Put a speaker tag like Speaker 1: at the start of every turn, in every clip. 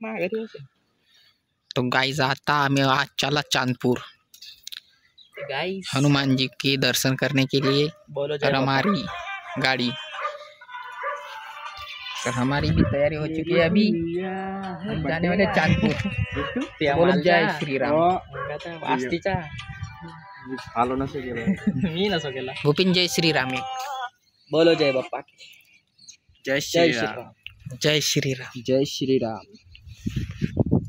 Speaker 1: तो गाइस आता आम्ही आज चला चांदपुर
Speaker 2: गाइस
Speaker 1: हनुमान जी के दर्शन करने के लिए।
Speaker 2: बोलो
Speaker 1: और हमारी गाड़ी तो हमारी भी तैयारी हो चुकी है। अभी हम जाने वाले चांदपुर। बोलो जय श्री राम।
Speaker 2: आस्तीचा
Speaker 3: आलो नसो गेलो
Speaker 2: मी नसो गेला।
Speaker 1: भूपिन जय श्री राम।
Speaker 2: बोलो जय बाप्पा की
Speaker 3: जय
Speaker 2: जय श्री राम।
Speaker 1: जय श्री राम।
Speaker 3: जय श्री राम।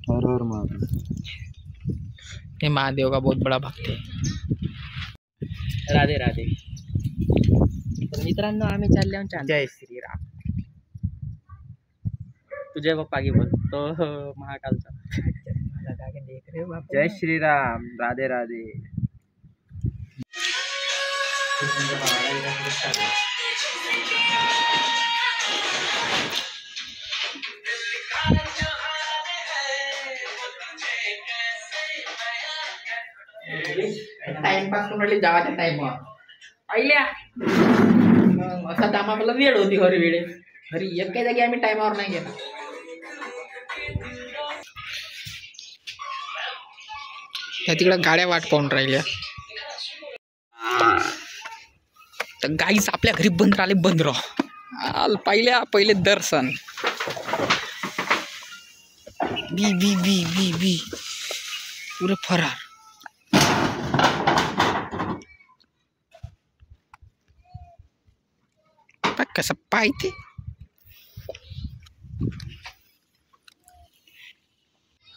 Speaker 3: हर हर महादेव।
Speaker 1: ये महादेव का बहुत बड़ा भक्त है।
Speaker 2: राधे राधे। तर मित्रांनो आम्ही चालले आहोत चांदपूर।
Speaker 1: जय श्री राम।
Speaker 2: तू जय बाप्पा की बोल तो महाकालचा।
Speaker 1: देख रहे हो
Speaker 3: जय श्री राम। राधे राधे।
Speaker 1: टाइमपास करून जावाच्या टाइम आईल्या असा दामा मला वेळ होती हर वेळे घरी एका जागी आम्ही टाइमावर नाही गेला। या तिकडे गाड्या वाट पाहून राहिल्या। तर गाईस आपल्या घरी बंद राहिले बंद राह पहिले दर्शन बी बी बी बी बी पुरे फरार। कसं पाहिजे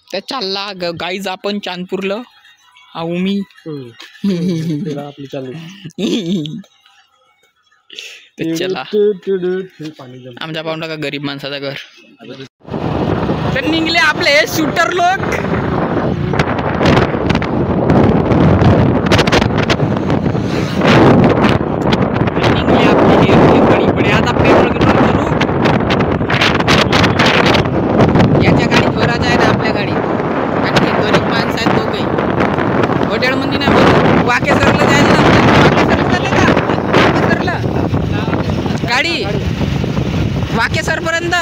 Speaker 1: त्या चालला गाईज आपण चांदपूरला आऊ मी
Speaker 3: आपली चालू
Speaker 1: चला आमच्या पाहुणा का गरीब माणसाचा घर। तर निघले आपले शूटर लोक। गाडी वाकेसर पर्यंत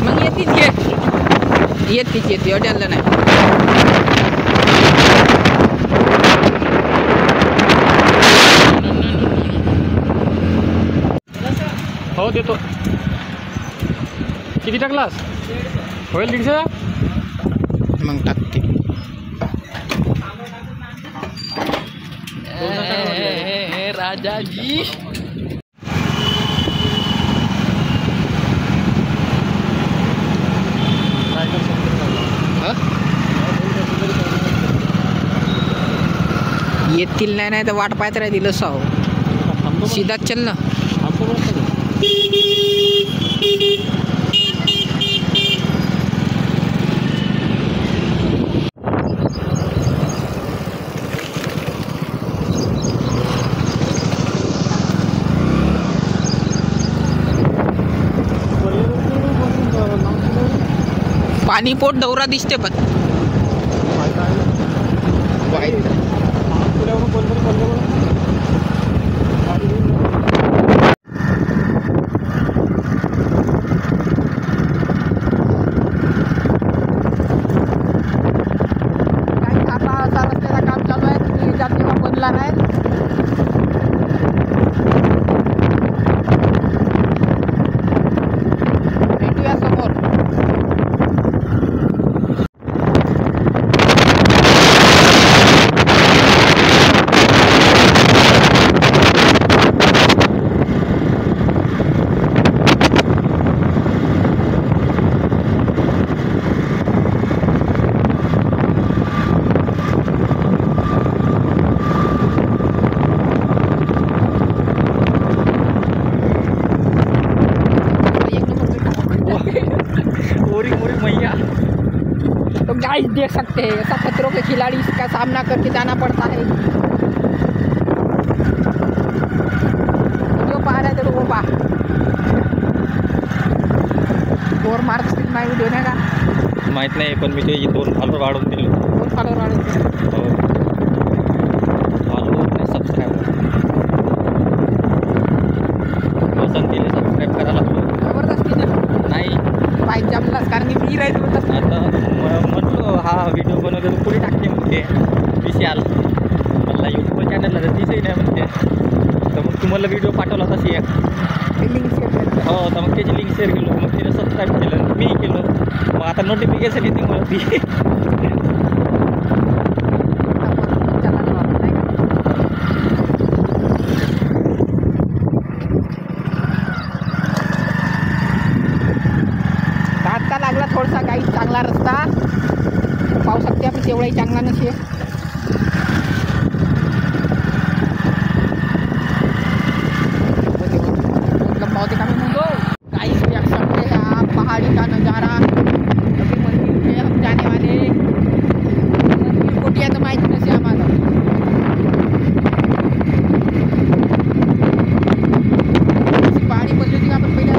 Speaker 1: मग येते हॉटेलला नाही।
Speaker 3: हो देतो। किती टाकलास? होईल 150
Speaker 1: मग टाकते। राजाजी येतील नाही तर वाट पाहत राहतील असं सीधा चल ना। पाणी पोट डवरा दिसते पण रस्त्याचं काम चालू आहे। तेव्हा बनला नाही। भेटूया समोर। तो गाइस देख सकते हैं ऐसा खतरों के खिलाड़ी का सामना करके जाना पड़ता है। जो पा रहा है तो वो पा और मार्क स्पीड नाही व्हिडिओ नाही का
Speaker 3: माहित नाही पण मी ते 2 फॉलोअर वाढवून दिले।
Speaker 1: 2 फॉलोअर वाढवून दिले।
Speaker 3: फॉलोअर आणि सबस्क्राइबर पसंत केले सबस्क्राइब करायला जबरदस्तीने नाही
Speaker 1: बाईक जमलास कारण की मी राहिलो होतं.
Speaker 3: आता म्हटलो हा व्हिडिओ बनवतो तर पुढे टाकते म्हणते विशाल मला यूट्यूब चॅनलला तर दिसही नाही म्हणते. तर मग तुम्हाला व्हिडिओ पाठवला तशी एक
Speaker 1: लिंक शेअर कर.
Speaker 3: हो तर मग त्याची लिंक शेअर केलो मग तिने सबस्क्राईब केलं मी केलं मग आता नोटिफिकेशन येते मला ती.
Speaker 1: आता लागला थोडासा काही चांगला रस्ता पाहू शकते आपण तेवढाही चांगला नसे. लंबावते का मैं मुझो गाइस देख सकते हैं आप पहाड़ी का नज़ारा. अभी मंदिर पे हम जाने वाले मंदिर कोटिया तो माहिती नसे आम्हाला. पहाड़ी बोलली होती का आपण पहिले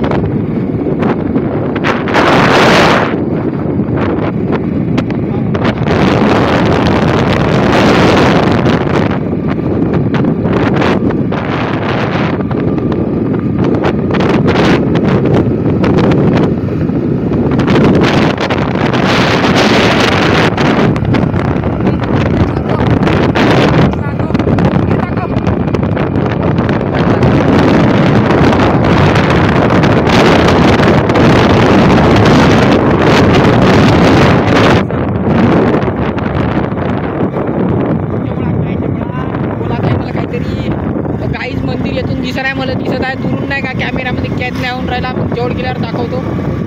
Speaker 1: दिसत आहे मला दिसत आहे दुरून नाही का कॅमेरामध्ये कॅच नाही होऊन राहिला. मग जवळ गेल्यावर दाखवतो.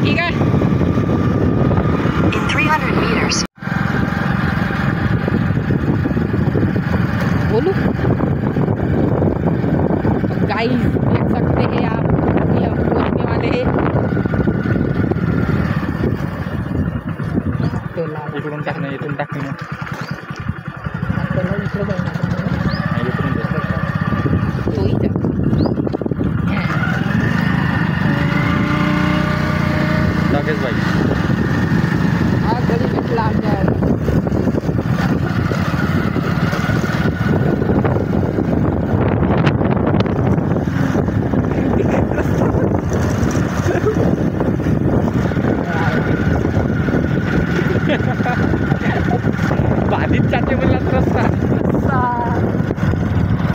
Speaker 1: ठीक आहे.
Speaker 4: In 300 meters.
Speaker 1: बोलू गाइस देख सकते हैं आप ये हम पहुंचने वाले हैं.
Speaker 3: इकडून टाकणं इथून टाकणं लगेच बाई
Speaker 1: हा गडी भेटला आमच्या.
Speaker 3: बाधित जाते मला रस्ता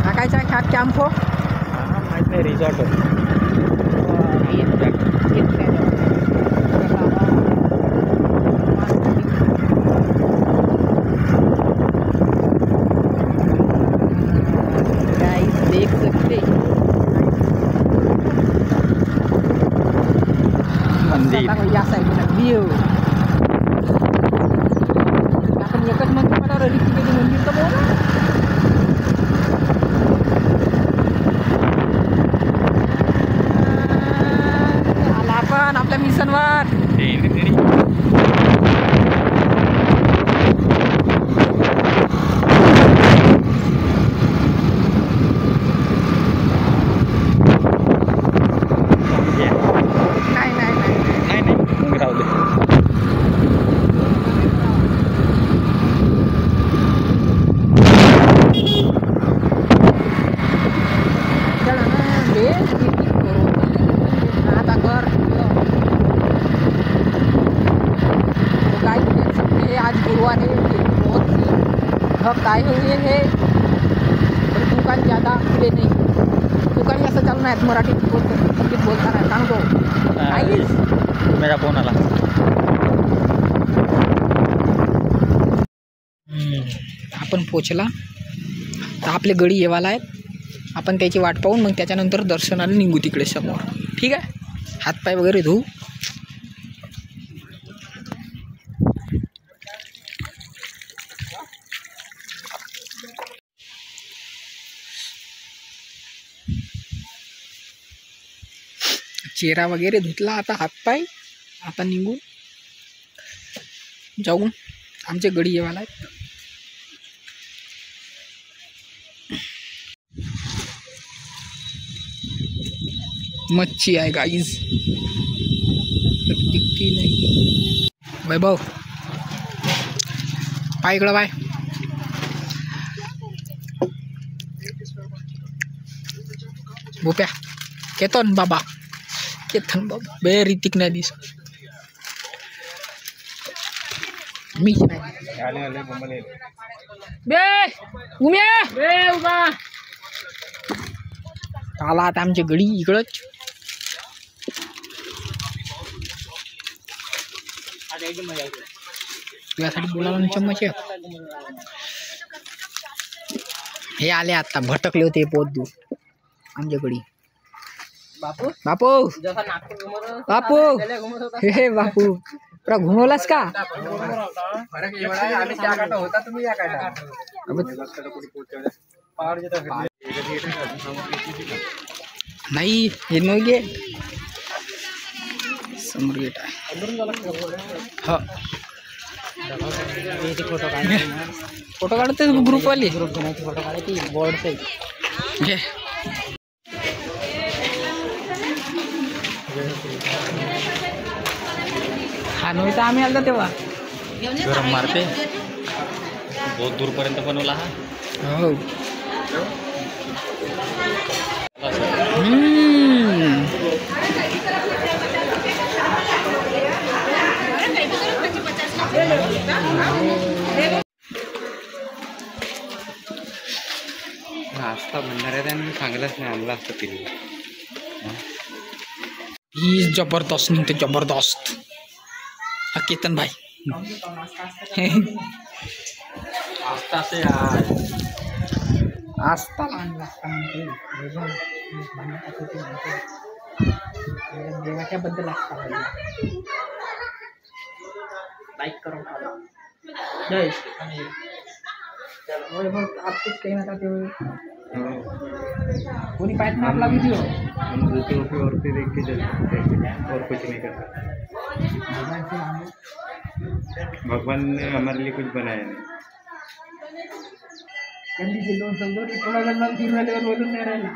Speaker 1: टाकायचा ह्या कॅम्प हो
Speaker 3: माहीत नाही रिसॉर्ट
Speaker 1: देख सकते
Speaker 3: मंदिर
Speaker 1: या साईडला व्ह्यू. आपण एकच मंदिर मला ऋषिकेश मंदिर तर बोला. आला आपण आपल्या मिशनवर. आज गुरुवार है. बहुत सी भक्त आए हुए हैं पर दुकान ज़्यादा खुले नहीं. दुकान असं चालू नाही मराठीत बोलता नाही सांगतो. काहीच
Speaker 3: मेरा फोन आला.
Speaker 1: आपण पोचला तर आपले गडी येवाला आहेत. आपण त्याची वाट पाहून मग त्याच्यानंतर दर्शनाला निघू तिकडे समोर. ठीक आहे. हातपाय वगैरे धुवू. चेहरा वगैरे धुतला. आता हातपाय आता निघून जाऊन आमचे गडी येवाला आहेत. मच्छी आहे गाईज टिकती नाही. वैभव पाय इकडं बाय. भोप्या केतन बाबा केतन बाबा बे ऋतिक नाही दिस. मी बे उम्या बे उभा आला आता आमची गडी इकडंच. तुझ्यासाठी बोलायला ना चम्मच. हे आले आता भटकले होते पोत दूर आमच्याकडे.
Speaker 2: बापू
Speaker 1: बापू
Speaker 2: जसा नागपूर घुमत
Speaker 1: बापू हे बापू तुला घुमवलास का?
Speaker 2: आम्ही त्या काटा होता तुम्ही या काटा.
Speaker 1: नाही हे नो गेट समोर गेट आहे. हो फोटो काढते ग्रुपवाली.
Speaker 2: फोटो काढायची बोर्ड
Speaker 1: घे हा नव्हता आम्ही आलो तेव्हा.
Speaker 3: गरम मारते बहुत दूरपर्यंत बनवला हा.
Speaker 1: हो
Speaker 3: नाश्ता म्हणणाऱ्या त्यांनी चांगलंच नाही आणलं असतं तिने.
Speaker 1: ही जबरदस्त निघते जबरदस्त. हा केतन भाई
Speaker 3: आस्ता से यार
Speaker 1: आस्ता देवाच्या बद्दल आस्था लाईक करो जय आपकुच काही नका ते कोणी पाहत ना आपला व्हिडिओ.
Speaker 3: और फिर देख के चलते और कुछ नहीं करता. भगवान ने हमारे लिए कुछ बनाया नहीं.
Speaker 1: गल्लीचे दोन समोर थोडा वेळ फिरवायला बोलून नाही राहिला.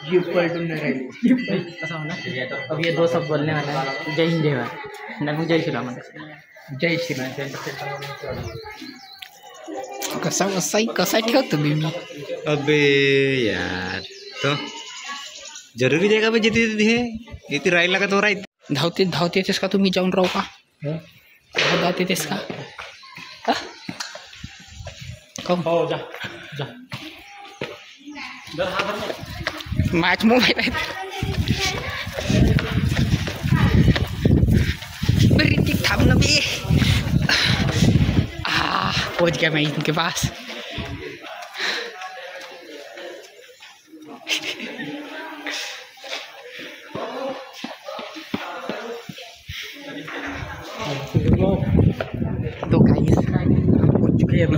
Speaker 1: जीप पलटून नाही राहिली.
Speaker 2: कसा म्हणा. अब ये दो सब बोलने वाला है. जय हिंद जय भारत. नाही जय श्रीराम.
Speaker 1: जय श्रीराम. कसा ठेवतो मी.
Speaker 3: अबे यार तो जरुरी जगह पे जिथे तिथे इथे राहिला का तो राहत.
Speaker 1: धावते येतेस का तुम्ही जाऊन राहू का? धावत येतेस का?
Speaker 3: हो जा जा.
Speaker 1: मॅच मोबाईल आहेत. बरी ठीक थांब ना बे. पहुंच गया मैं इनके पास. तो गाइस पहुंच चुके हैं अभी.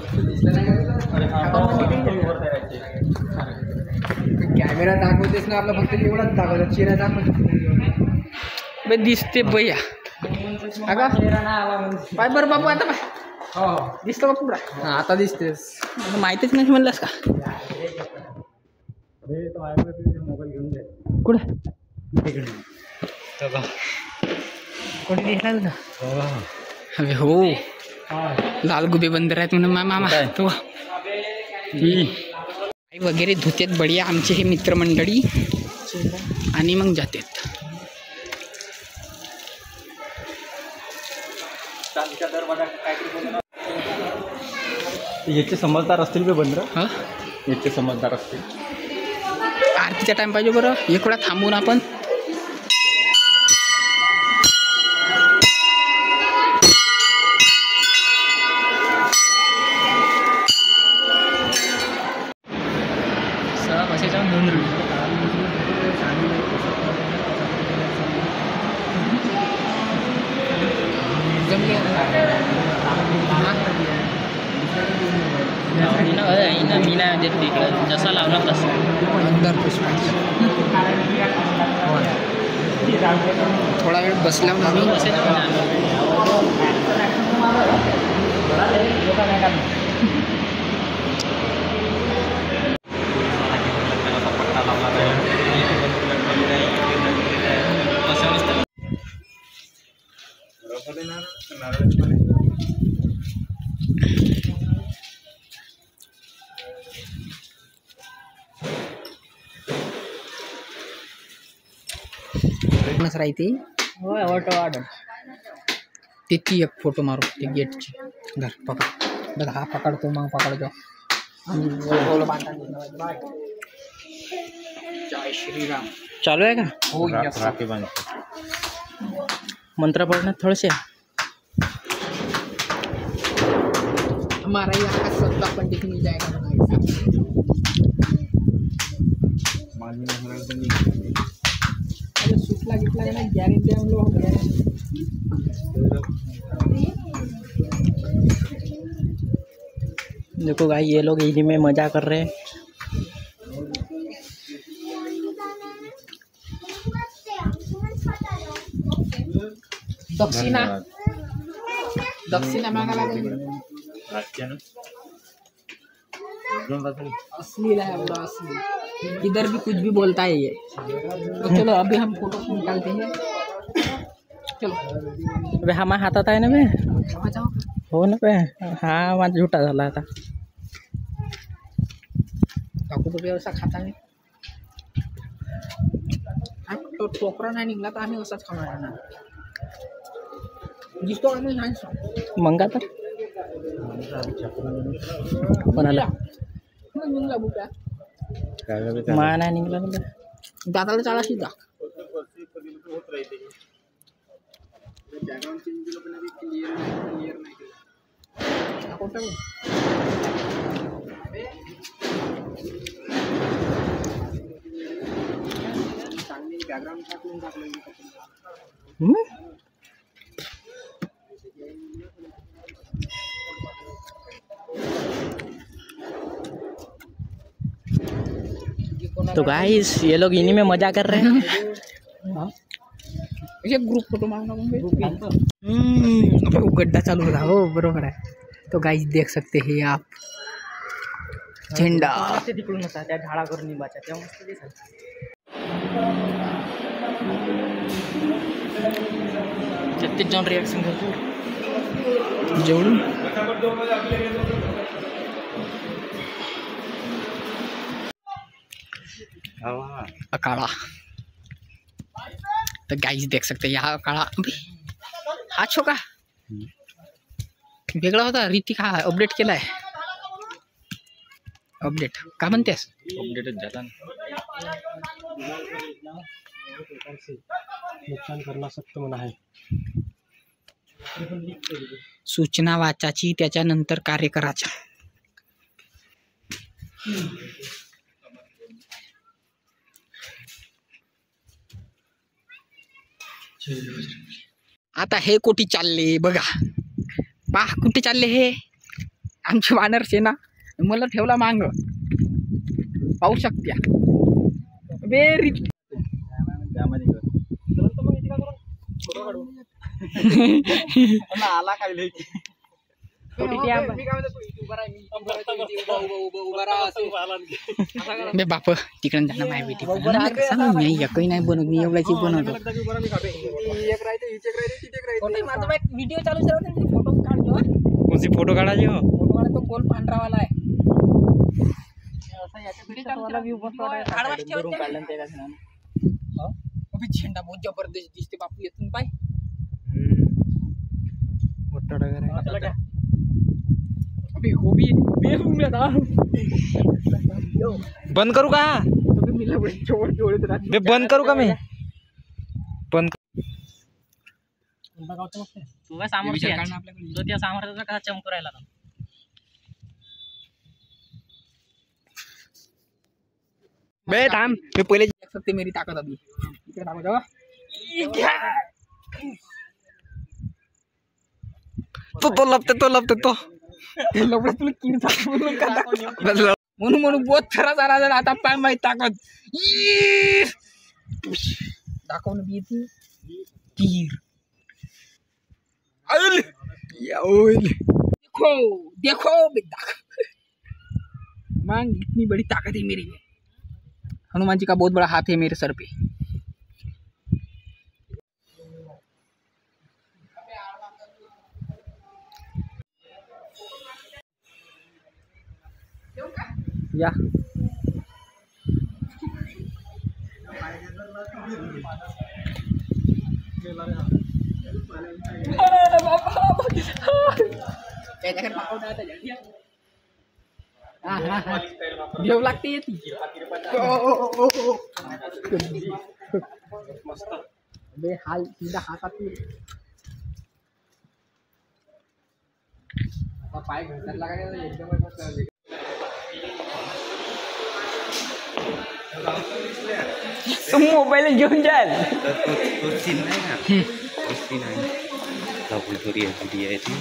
Speaker 2: कॅमेरा दाखवतेस ना आपला फक्त एवढाच दाखवतो. चेहरा दाखवतो
Speaker 1: बे दिसते भैया. अगा पाय बरं बाबू आता पाय.
Speaker 2: हो
Speaker 1: दिसतो का पुढा?
Speaker 2: हा आता दिसतेस.
Speaker 1: माहितीच नाही म्हणलास का?
Speaker 3: मोबाईल घेऊन जाईल
Speaker 1: कुठं
Speaker 3: बघा
Speaker 1: कोणी दिसला तुला? अरे हो लाल गुबे बंदर आहेत म्हणून मामा तो वगैरे धुतेत बढिया आमचे हे मित्रमंडळी आणि मग जातात.
Speaker 3: याचे समजदार असतील का बंदर?
Speaker 1: हां
Speaker 3: याचे समजदार असतील.
Speaker 1: आरतीचा टाइम पाहिजे बरं. एक वेळा थांबून आपण
Speaker 2: मीना तिकडं जसा लावला तसा
Speaker 1: अंदर थोडा वेळ बसल्यावर आम्ही राहते
Speaker 2: होय ऑटो ऑर्डर
Speaker 1: त्याची एक फोटो मारू ते गेटची. धर पकड़ बघ हा पकडतो मग पकडतो आणि बोल बांधा जय श्रीराम
Speaker 3: चालू आहे का
Speaker 1: हो यस
Speaker 3: मंत्र पढ़ना थोड़े से
Speaker 1: हमारा यहाँ का सत्ता पंडित मिल जाएगा अरे सुटला गिटला ना गारंटी हम लोग
Speaker 3: देखो भाई ये लोग इन्हीं में मजा कर रहे हैं।
Speaker 1: दक्षिणा दक्षिणा मांगा लागेल असली है पूरा असली इधर भी कुछ भी बोलता है ये तो चलो अभी हम फोटो निकालते हैं चलो
Speaker 3: अबे हमारे हातात आहे ना बे
Speaker 1: आ जाओ
Speaker 3: हो ना बे हा माझा झुटा झाला आता
Speaker 1: काकू तो व्यवसाय खाता है तो टोकरा नाही निघला तर आम्ही असाच खाणार ना जिसको आम्ही नाही सांग
Speaker 3: मंगा तर कोणाला
Speaker 1: निघला बुका
Speaker 3: मा नाही निघला ना बे.
Speaker 1: दादाला चाला शिदा
Speaker 3: तो गाइस ये लोग इन्हीं में मजा कर रहे हैं।
Speaker 1: ये ग्रुप फोटो मांगना अबे वो गड्ढा चालू रहा हो बरोबर है तो गाइस देख सकते हैं आप झेंडा
Speaker 3: तिकडून होता त्या झाडावर निंबाच्या त्या मस्त दिसत छत्तीस जण रिॲक्शन करतो
Speaker 1: जेवढून अकाड़ा तो गाइस देख सकते हैं यहाँ अकाड़ा हा छोका वेगळा होता ऋतिक हा अपडेट केलाय अपडेट का म्हणतेस
Speaker 3: अपडेटच झाला
Speaker 2: नुकसान करना सक्त म्हणा आहे
Speaker 1: सूचना वाचाची त्याच्यानंतर कार्य करायचं आता हे कोठी चालले बघा पा कुठे चालले हे आमचे वानर सेना मला ठेवला मांग पाहू शकत्या वेरी
Speaker 3: आला काय
Speaker 1: बे बाप तिकडे जाणं माय बेटी मी एकही नाही बनवत मी एवढ्याची बनवतो व्हिडिओ चालू फोटो काढतो
Speaker 3: कोणती फोटो काढायची हो
Speaker 1: फोटो काढतो गोल पांढरावाला आहे झेंडा बहुत जबरदस्त दिसते बापू येथून पाय
Speaker 3: बंद करू का बंद करू का मी बंद तू काय सामर्थ्य तो त्या सामर्थ्याचा कसा चमकू राहिला
Speaker 1: बे थांब मी पहिले देख सकते मेरी ताकत अभी इकडे थांब जावा
Speaker 3: तो लपते तो
Speaker 1: म्हणून म्हणून बहुत खरा झाला जर आता पाय माहित ताकद दाखवून बी ती तीर देखो देखो मांग इतनी बड़ी ताकत है मेरी में हनुमान जी का बहुत बड़ा हाथ है मेरे सर पे
Speaker 3: या
Speaker 1: देव लागते येते बे हाल सीधा हातात
Speaker 2: पाय घसरला का नाही एकदमच मस्त
Speaker 1: मोबाईल घेऊन जाल
Speaker 4: तो सीन नाही ना तो सीन आहे लाभुरी आहे ती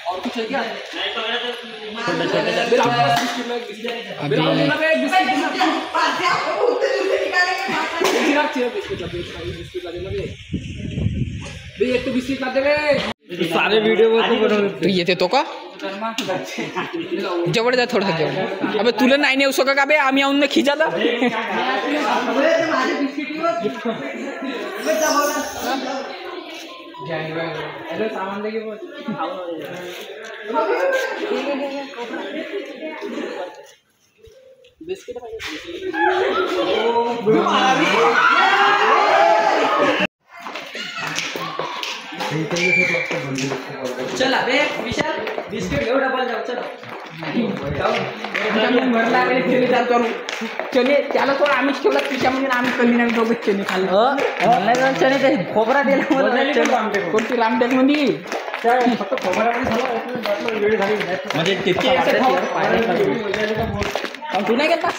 Speaker 2: और कुछ है क्या एक तो बिस्किट ला दे
Speaker 3: सारे वीडियो
Speaker 1: तू येते तो का जवळ जा थोडं जवळ अबे तुला नाही नेऊ सका का बे आम्ही येऊन ना खिजाला
Speaker 2: सामान लेके बिस्किट
Speaker 1: चला बे विशाल बिस्किट घेऊ डबल जाऊ चला भरला चने चालतो चने त्याला थोडं आम्हीच ठेवला खिशामध्ये आम्ही कमी नाही दोघं चने खाल्लं चने ते खोबरा दिला कोणती रामटेक मध्ये
Speaker 3: म्हणजे तितके
Speaker 1: तू नाही गेला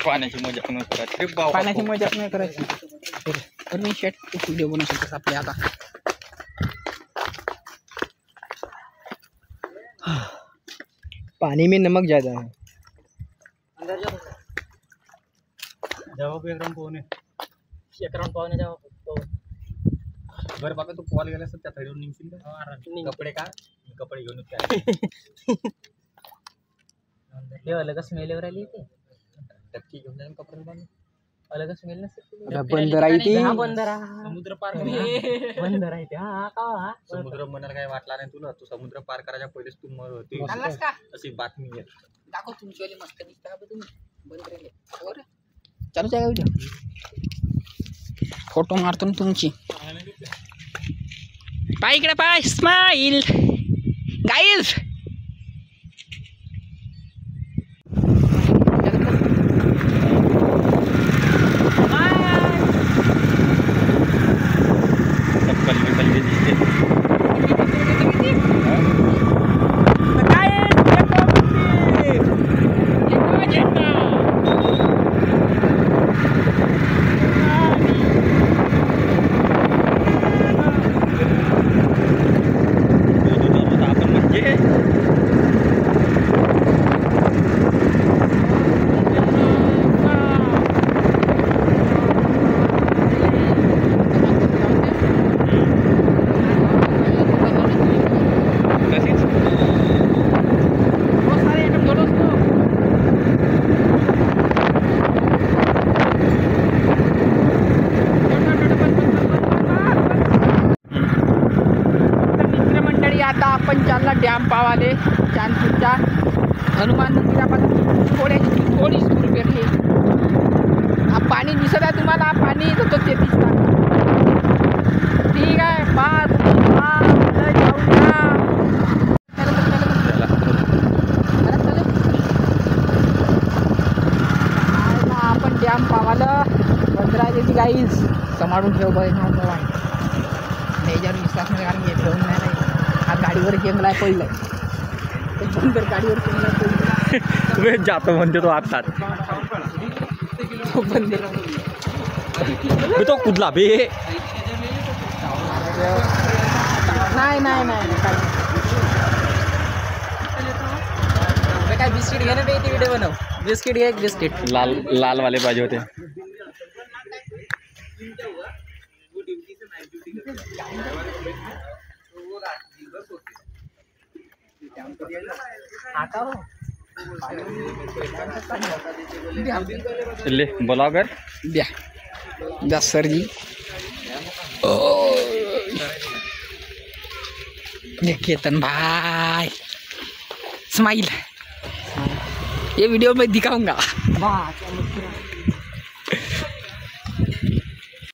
Speaker 3: पाण्याची मजा पण करायची
Speaker 1: पाण्याची मजा नाही करायची तर मी शेट व्हिडिओ बनवू शकतोस आपले आता
Speaker 2: पानी में नमक ज्यादा है
Speaker 3: जवाब एक राऊंड पाहुणे जावा बरं बाबा तू पोहायला गेला असत त्या थैडून निघशील का कपडे का कपडे घेऊन काय
Speaker 1: अलग स्मेल वर आली ते
Speaker 3: टक्की घेऊन जाईल कपडे बांधून
Speaker 1: अलग स्मेल नसते
Speaker 2: बंदर आई थी
Speaker 1: बंदरा
Speaker 3: समुद्र पार
Speaker 1: बंदर आहे ते हा का
Speaker 3: समुद्र म्हणायला काय वाटला नाही तुला तू समुद्र पार करायच्या पहिलेच तू होती
Speaker 1: आलास का
Speaker 3: अशी बातमी आहे
Speaker 1: दाखव तुमची मस्त दिसता का तुम्ही बंदर बरं चालू आहे का व्हिडिओ फोटो मारतो ना तुमची पाय इकडे पाय स्माइल गाईज आता आपण चालला डॅम पावाले चांदपूरच्या हनुमान मंदिरापासून थोडी दूर पेरली हा पाणी दिसत आहे तुम्हाला पाणी तो ते दिसतात ठीक आहे आपण डॅम पावाला 15 दिवशी गाईज सांभाळून ठेव बाई त्याच्यावर विश्वास नाही कारण हे ठेवून नाही हा गाडीवर गेंगलाय पडलाय बंदर गाडीवर गेंगलाय
Speaker 3: पडलाय जातो म्हणते तो आतात
Speaker 1: तो बंदर
Speaker 3: तो कुदला बे
Speaker 1: नाही नाही नाही काय बिस्किट घे ना बे ते व्हिडिओ बनव बिस्किट घे एक बिस्किट
Speaker 3: लाल वाले पाहिजे होते ले ब्लॉगर
Speaker 1: द्या सर जी ये केतन भाई स्माइल, ये वीडियो में दिखाऊंगा।
Speaker 2: वाह